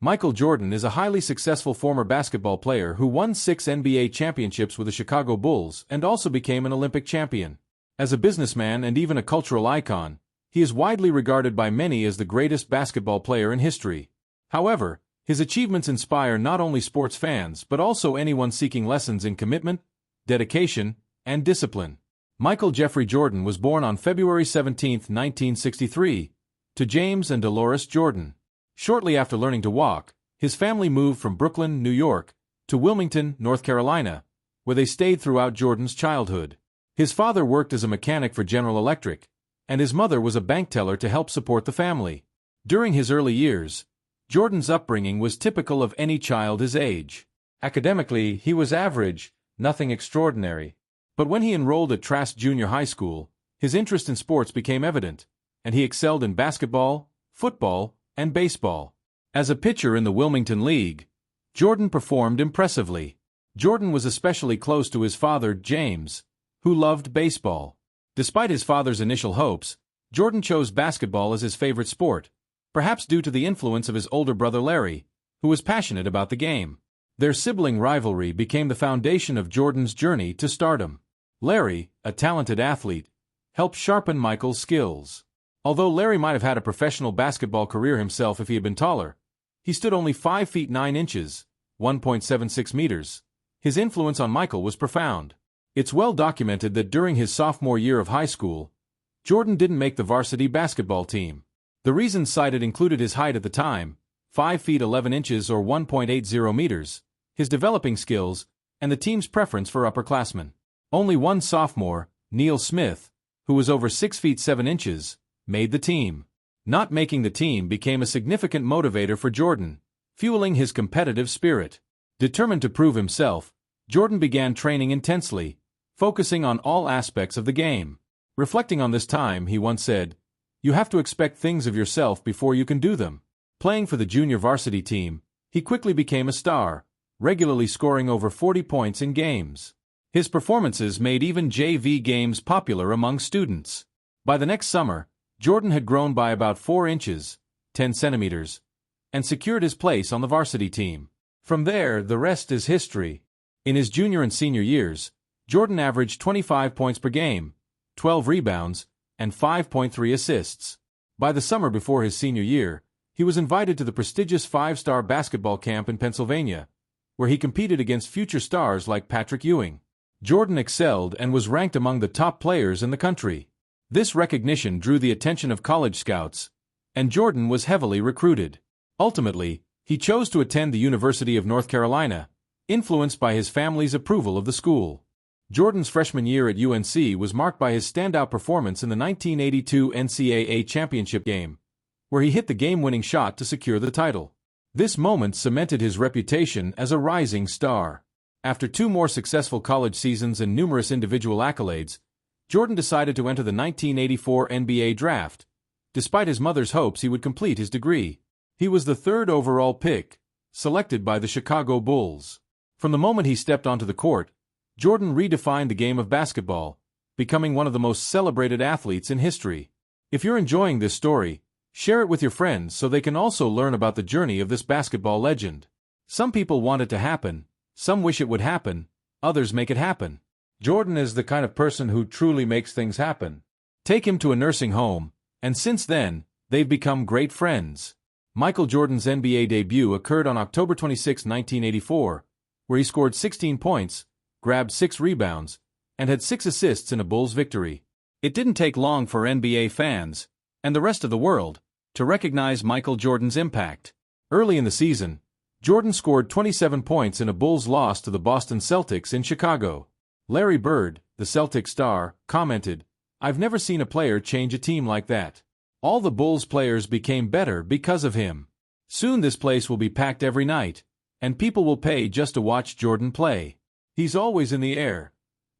Michael Jordan is a highly successful former basketball player who won 6 NBA championships with the Chicago Bulls and also became an Olympic champion. As a businessman and even a cultural icon, he is widely regarded by many as the greatest basketball player in history. However, his achievements inspire not only sports fans but also anyone seeking lessons in commitment, dedication, and discipline. Michael Jeffrey Jordan was born on February 17, 1963, to James and Dolores Jordan. Shortly after learning to walk, his family moved from Brooklyn, New York, to Wilmington, North Carolina, where they stayed throughout Jordan's childhood. His father worked as a mechanic for General Electric, and his mother was a bank teller to help support the family. During his early years, Jordan's upbringing was typical of any child his age. Academically, he was average, nothing extraordinary. But when he enrolled at Trask Junior High School, his interest in sports became evident, and he excelled in basketball, football, and baseball. As a pitcher in the Wilmington League, Jordan performed impressively. Jordan was especially close to his father, James, who loved baseball. Despite his father's initial hopes, Jordan chose basketball as his favorite sport, perhaps due to the influence of his older brother Larry, who was passionate about the game. Their sibling rivalry became the foundation of Jordan's journey to stardom. Larry, a talented athlete, helped sharpen Michael's skills. Although Larry might have had a professional basketball career himself if he had been taller, he stood only 5 feet 9 inches, 1.76 meters. His influence on Michael was profound. It's well documented that during his sophomore year of high school, Jordan didn't make the varsity basketball team. The reasons cited included his height at the time, 5 feet 11 inches or 1.80 meters, his developing skills, and the team's preference for upperclassmen. Only one sophomore, Neil Smith, who was over 6 feet 7 inches, made the team. Not making the team became a significant motivator for Jordan, fueling his competitive spirit. Determined to prove himself, Jordan began training intensely, focusing on all aspects of the game. Reflecting on this time, he once said, "You have to expect things of yourself before you can do them." Playing for the junior varsity team, he quickly became a star, regularly scoring over 40 points in games. His performances made even JV games popular among students. By the next summer, Jordan had grown by about 4 inches, 10 centimeters, and secured his place on the varsity team. From there, the rest is history. In his junior and senior years, Jordan averaged 25 points per game, 12 rebounds, and 5.3 assists. By the summer before his senior year, he was invited to the prestigious 5-star basketball camp in Pennsylvania, where he competed against future stars like Patrick Ewing. Jordan excelled and was ranked among the top players in the country. This recognition drew the attention of college scouts, and Jordan was heavily recruited. Ultimately, he chose to attend the University of North Carolina, influenced by his family's approval of the school. Jordan's freshman year at UNC was marked by his standout performance in the 1982 NCAA championship game, where he hit the game-winning shot to secure the title. This moment cemented his reputation as a rising star. After 2 more successful college seasons and numerous individual accolades, Jordan decided to enter the 1984 NBA draft. Despite his mother's hopes he would complete his degree. He was the 3rd overall pick, selected by the Chicago Bulls. From the moment he stepped onto the court, Jordan redefined the game of basketball, becoming one of the most celebrated athletes in history. If you're enjoying this story, share it with your friends so they can also learn about the journey of this basketball legend. Some people want it to happen, some wish it would happen, others make it happen. Jordan is the kind of person who truly makes things happen. Take him to a nursing home, and since then, they've become great friends. Michael Jordan's NBA debut occurred on October 26, 1984, where he scored 16 points, grabbed 6 rebounds, and had 6 assists in a Bulls victory. It didn't take long for NBA fans, and the rest of the world, to recognize Michael Jordan's impact. Early in the season, Jordan scored 27 points in a Bulls loss to the Boston Celtics in Chicago. Larry Bird, the Celtics star, commented, "I've never seen a player change a team like that. All the Bulls players became better because of him. Soon this place will be packed every night, and people will pay just to watch Jordan play. He's always in the air.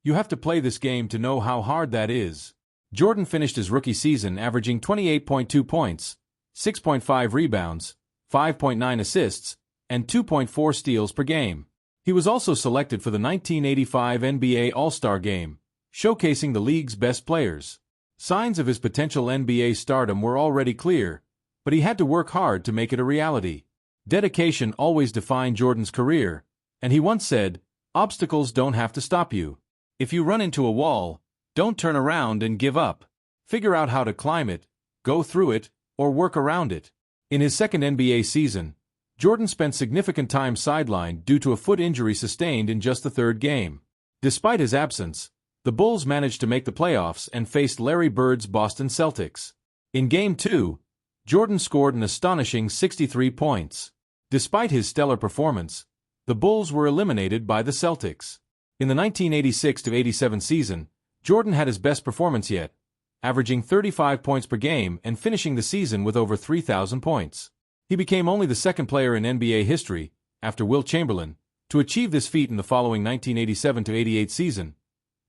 You have to play this game to know how hard that is." Jordan finished his rookie season averaging 28.2 points, 6.5 rebounds, 5.9 assists, and 2.4 steals per game. He was also selected for the 1985 NBA All-Star Game, showcasing the league's best players. Signs of his potential NBA stardom were already clear, but he had to work hard to make it a reality. Dedication always defined Jordan's career, and he once said, "Obstacles don't have to stop you. If you run into a wall, don't turn around and give up. Figure out how to climb it, go through it, or work around it." In his second NBA season, Jordan spent significant time sidelined due to a foot injury sustained in just the third game. Despite his absence, the Bulls managed to make the playoffs and faced Larry Bird's Boston Celtics. In Game 2, Jordan scored an astonishing 63 points. Despite his stellar performance, the Bulls were eliminated by the Celtics. In the 1986-87 season, Jordan had his best performance yet, averaging 35 points per game and finishing the season with over 3,000 points. He became only the second player in NBA history, after Wilt Chamberlain, to achieve this feat in the following 1987-88 season.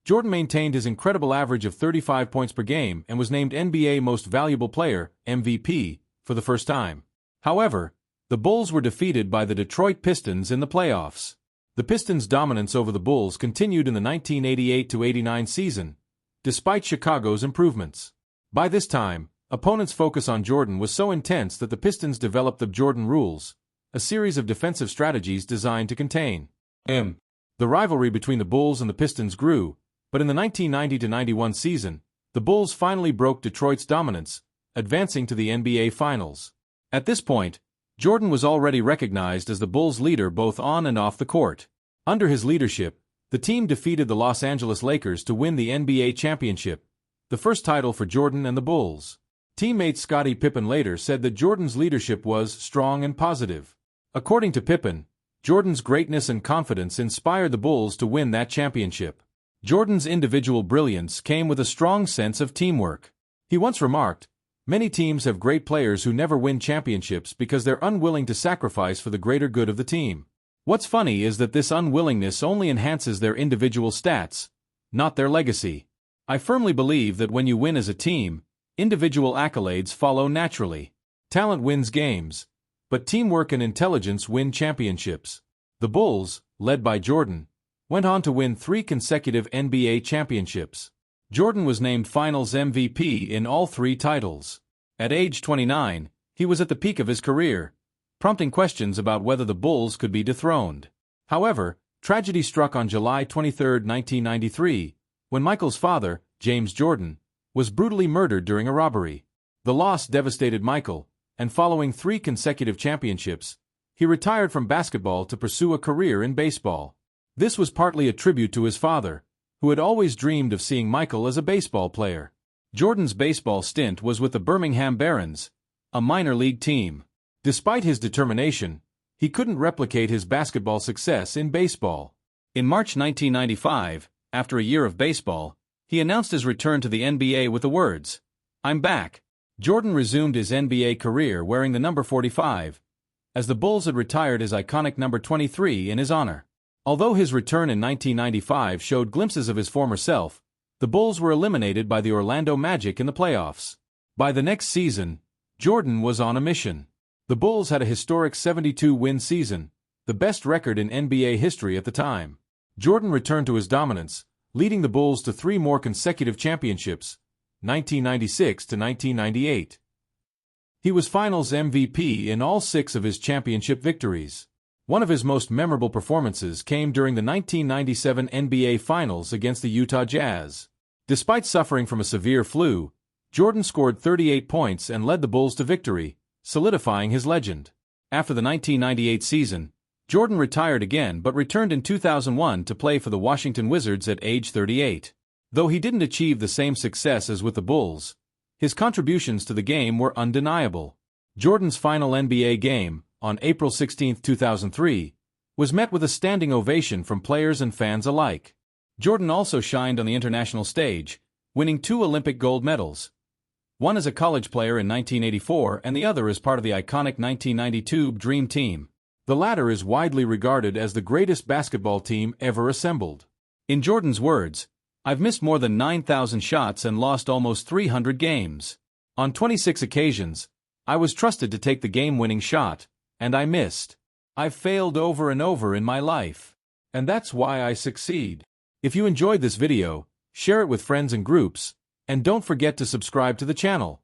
Jordan maintained his incredible average of 35 points per game and was named NBA Most Valuable Player, MVP, for the first time. However, the Bulls were defeated by the Detroit Pistons in the playoffs. The Pistons' dominance over the Bulls continued in the 1988-89 season, despite Chicago's improvements. By this time, opponents' focus on Jordan was so intense that the Pistons developed the Jordan rules, a series of defensive strategies designed to contain him. The rivalry between the Bulls and the Pistons grew, but in the 1990-91 season, the Bulls finally broke Detroit's dominance, advancing to the NBA Finals. At this point, Jordan was already recognized as the Bulls' leader both on and off the court. Under his leadership, the team defeated the Los Angeles Lakers to win the NBA championship, the first title for Jordan and the Bulls. Teammate Scottie Pippen later said that Jordan's leadership was strong and positive. According to Pippen, Jordan's greatness and confidence inspired the Bulls to win that championship. Jordan's individual brilliance came with a strong sense of teamwork. He once remarked, "Many teams have great players who never win championships because they're unwilling to sacrifice for the greater good of the team. What's funny is that this unwillingness only enhances their individual stats, not their legacy. I firmly believe that when you win as a team, individual accolades follow naturally. Talent wins games, but teamwork and intelligence win championships." The Bulls, led by Jordan, went on to win 3 consecutive NBA championships. Jordan was named Finals MVP in all 3 titles. At age 29, he was at the peak of his career, prompting questions about whether the Bulls could be dethroned. However, tragedy struck on July 23, 1993, when Michael's father, James Jordan, was brutally murdered during a robbery. The loss devastated Michael, and following 3 consecutive championships, he retired from basketball to pursue a career in baseball. This was partly a tribute to his father, who had always dreamed of seeing Michael as a baseball player. Jordan's baseball stint was with the Birmingham Barons, a minor league team. Despite his determination, he couldn't replicate his basketball success in baseball. In March 1995, after a year of baseball, he announced his return to the NBA with the words, "I'm back." Jordan resumed his NBA career wearing the number 45, as the Bulls had retired his iconic number 23 in his honor. Although his return in 1995 showed glimpses of his former self, the Bulls were eliminated by the Orlando Magic in the playoffs. By the next season, Jordan was on a mission. The Bulls had a historic 72-win season, the best record in NBA history at the time. Jordan returned to his dominance, leading the Bulls to 3 more consecutive championships, 1996 to 1998. He was Finals MVP in all 6 of his championship victories. One of his most memorable performances came during the 1997 NBA Finals against the Utah Jazz. Despite suffering from a severe flu, Jordan scored 38 points and led the Bulls to victory, solidifying his legend. After the 1998 season, Jordan retired again but returned in 2001 to play for the Washington Wizards at age 38. Though he didn't achieve the same success as with the Bulls, his contributions to the game were undeniable. Jordan's final NBA game, on April 16, 2003, was met with a standing ovation from players and fans alike. Jordan also shined on the international stage, winning 2 Olympic gold medals, one as a college player in 1984 and the other as part of the iconic 1992 Dream Team. The latter is widely regarded as the greatest basketball team ever assembled. In Jordan's words, "I've missed more than 9,000 shots and lost almost 300 games. On 26 occasions, I was trusted to take the game-winning shot, and I missed. I've failed over and over in my life. And that's why I succeed." If you enjoyed this video, share it with friends and groups, and don't forget to subscribe to the channel.